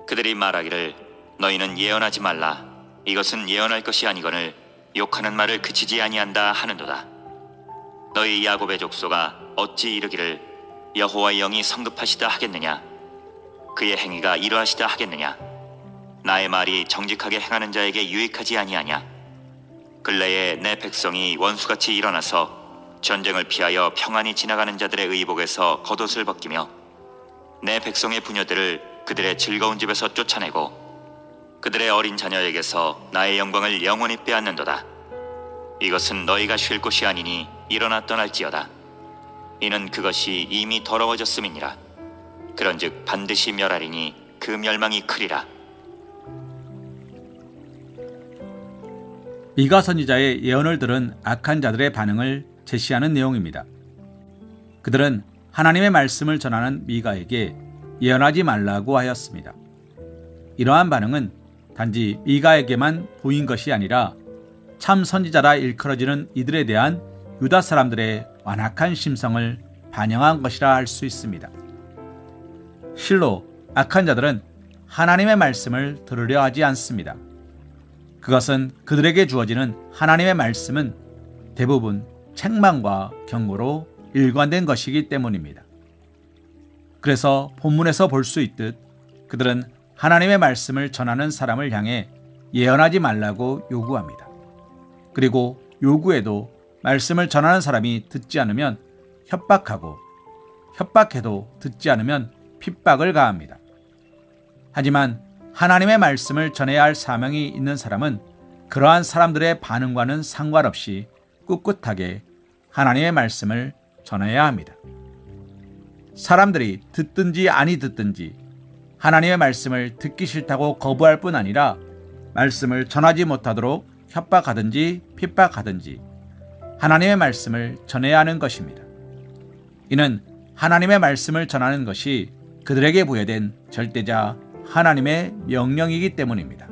그들이 말하기를 너희는 예언하지 말라. 이것은 예언할 것이 아니거늘 욕하는 말을 그치지 아니한다 하는도다. 너희 야곱의 족속아 어찌 이르기를 여호와의 영이 성급하시다 하겠느냐? 그의 행위가 이러하시다 하겠느냐? 나의 말이 정직하게 행하는 자에게 유익하지 아니하냐? 근래에 내 백성이 원수같이 일어나서 전쟁을 피하여 평안히 지나가는 자들의 의복에서 겉옷을 벗기며 내 백성의 부녀들을 그들의 즐거운 집에서 쫓아내고 그들의 어린 자녀에게서 나의 영광을 영원히 빼앗는도다. 이것은 너희가 쉴 곳이 아니니 일어나 떠날지어다. 이는 그것이 이미 더러워졌음이니라. 그런즉 반드시 멸하리니 그 멸망이 크리라. 미가 선지자의 예언을 들은 악한 자들의 반응을 제시하는 내용입니다. 그들은 하나님의 말씀을 전하는 미가에게 예언하지 말라고 하였습니다. 이러한 반응은 단지 미가에게만 보인 것이 아니라 참 선지자라 일컬어지는 이들에 대한 유다 사람들의 완악한 심성을 반영한 것이라 할 수 있습니다. 실로 악한 자들은 하나님의 말씀을 들으려 하지 않습니다. 그것은 그들에게 주어지는 하나님의 말씀은 대부분 책망과 경고로 일관된 것이기 때문입니다. 그래서 본문에서 볼 수 있듯 그들은 하나님의 말씀을 전하는 사람을 향해 예언하지 말라고 요구합니다. 그리고 요구에도 말씀을 전하는 사람이 듣지 않으면 협박하고 협박해도 듣지 않으면 핍박을 가합니다. 하지만 하나님의 말씀을 전해야 할 사명이 있는 사람은 그러한 사람들의 반응과는 상관없이 꿋꿋하게 하나님의 말씀을 전해야 합니다. 사람들이 듣든지 아니 듣든지 하나님의 말씀을 듣기 싫다고 거부할 뿐 아니라 말씀을 전하지 못하도록 협박하든지 핍박하든지 하나님의 말씀을 전해야 하는 것입니다. 이는 하나님의 말씀을 전하는 것이 그들에게 부여된 절대자 하나님의 명령이기 때문입니다.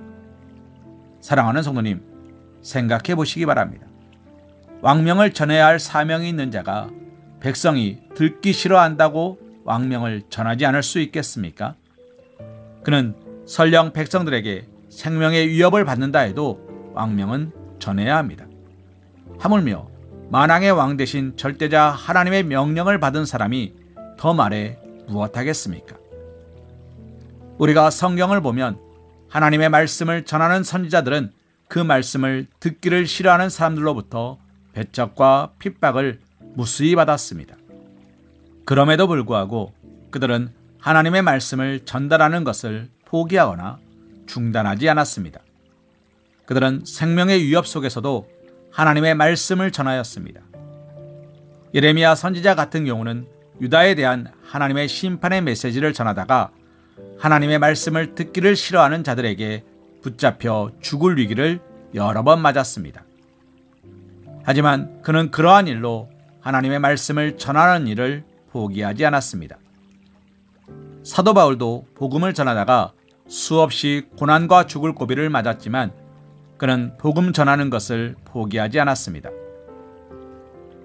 사랑하는 성도님, 생각해 보시기 바랍니다. 왕명을 전해야 할 사명이 있는 자가 백성이 듣기 싫어한다고 왕명을 전하지 않을 수 있겠습니까? 그는 설령 백성들에게 생명의 위협을 받는다 해도 왕명은 전해야 합니다. 하물며 만왕의 왕 대신 절대자 하나님의 명령을 받은 사람이 더 말해 무엇하겠습니까? 우리가 성경을 보면 하나님의 말씀을 전하는 선지자들은 그 말씀을 듣기를 싫어하는 사람들로부터 배척과 핍박을 무수히 받았습니다. 그럼에도 불구하고 그들은 하나님의 말씀을 전달하는 것을 포기하거나 중단하지 않았습니다. 그들은 생명의 위협 속에서도 하나님의 말씀을 전하였습니다. 예레미야 선지자 같은 경우는 유다에 대한 하나님의 심판의 메시지를 전하다가 하나님의 말씀을 듣기를 싫어하는 자들에게 붙잡혀 죽을 위기를 여러 번 맞았습니다. 하지만 그는 그러한 일로 하나님의 말씀을 전하는 일을 포기하지 않았습니다. 사도 바울도 복음을 전하다가 수없이 고난과 죽을 고비를 맞았지만 그는 복음 전하는 것을 포기하지 않았습니다.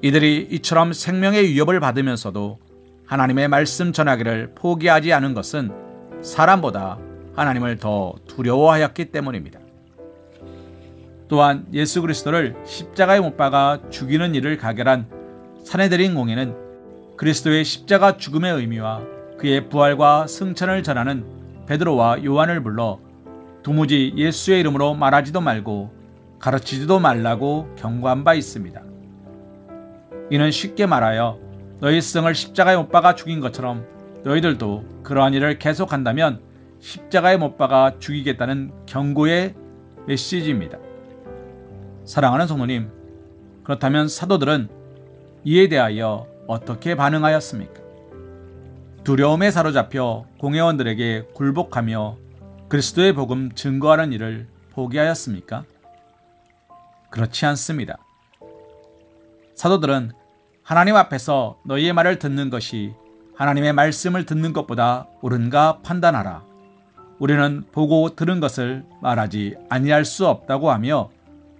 이들이 이처럼 생명의 위협을 받으면서도 하나님의 말씀 전하기를 포기하지 않은 것은 사람보다 하나님을 더 두려워하였기 때문입니다. 또한 예수 그리스도를 십자가에 못 박아 죽이는 일을 가결한 산헤드린 공회는 그리스도의 십자가 죽음의 의미와 그의 부활과 승천을 전하는 베드로와 요한을 불러 도무지 예수의 이름으로 말하지도 말고 가르치지도 말라고 경고한 바 있습니다. 이는 쉽게 말하여 너희 스승을 십자가에 못 박아 죽인 것처럼 너희들도 그러한 일을 계속한다면 십자가에 못 박아 죽이겠다는 경고의 메시지입니다. 사랑하는 성도님, 그렇다면 사도들은 이에 대하여 어떻게 반응하였습니까? 두려움에 사로잡혀 공회원들에게 굴복하며 그리스도의 복음 증거하는 일을 포기하였습니까? 그렇지 않습니다. 사도들은 하나님 앞에서 너희의 말을 듣는 것이 하나님의 말씀을 듣는 것보다 옳은가 판단하라. 우리는 보고 들은 것을 말하지 아니할 수 없다고 하며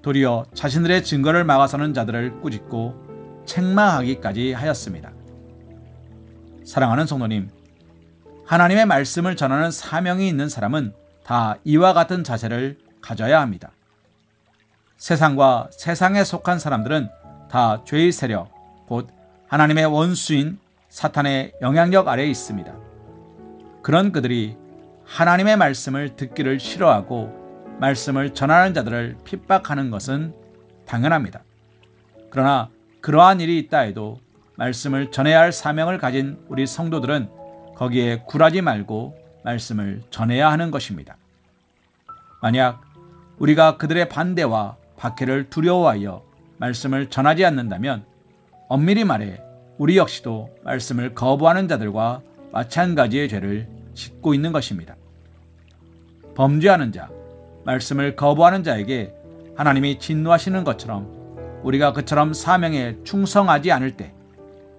도리어 자신들의 증거를 막아서는 자들을 꾸짖고 책망하기까지 하였습니다. 사랑하는 성도님, 하나님의 말씀을 전하는 사명이 있는 사람은 다 이와 같은 자세를 가져야 합니다. 세상과 세상에 속한 사람들은 다 죄의 세력, 곧 하나님의 원수인 사탄의 영향력 아래에 있습니다. 그런 그들이 하나님의 말씀을 듣기를 싫어하고 말씀을 전하는 자들을 핍박하는 것은 당연합니다. 그러나 그러한 일이 있다 해도 말씀을 전해야 할 사명을 가진 우리 성도들은 거기에 굴하지 말고 말씀을 전해야 하는 것입니다. 만약 우리가 그들의 반대와 박해를 두려워하여 말씀을 전하지 않는다면 엄밀히 말해 우리 역시도 말씀을 거부하는 자들과 마찬가지의 죄를 짓고 있는 것입니다. 범죄하는 자, 말씀을 거부하는 자에게 하나님이 진노하시는 것처럼 우리가 그처럼 사명에 충성하지 않을 때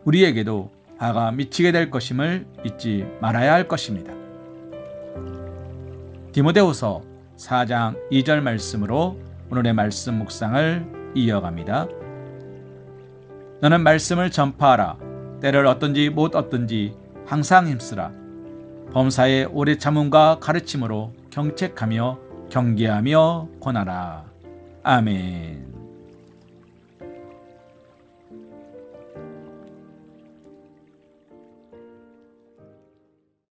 우리에게도 화가 미치게 될 것임을 잊지 말아야 할 것입니다. 디모데후서 4장 2절 말씀으로 오늘의 말씀 묵상을 이어갑니다. 너는 말씀을 전파하라. 때를 얻든지 못 얻든지 항상 힘쓰라. 범사의 오래 참음과 가르침으로 경책하며 경계하며 권하라. 아멘.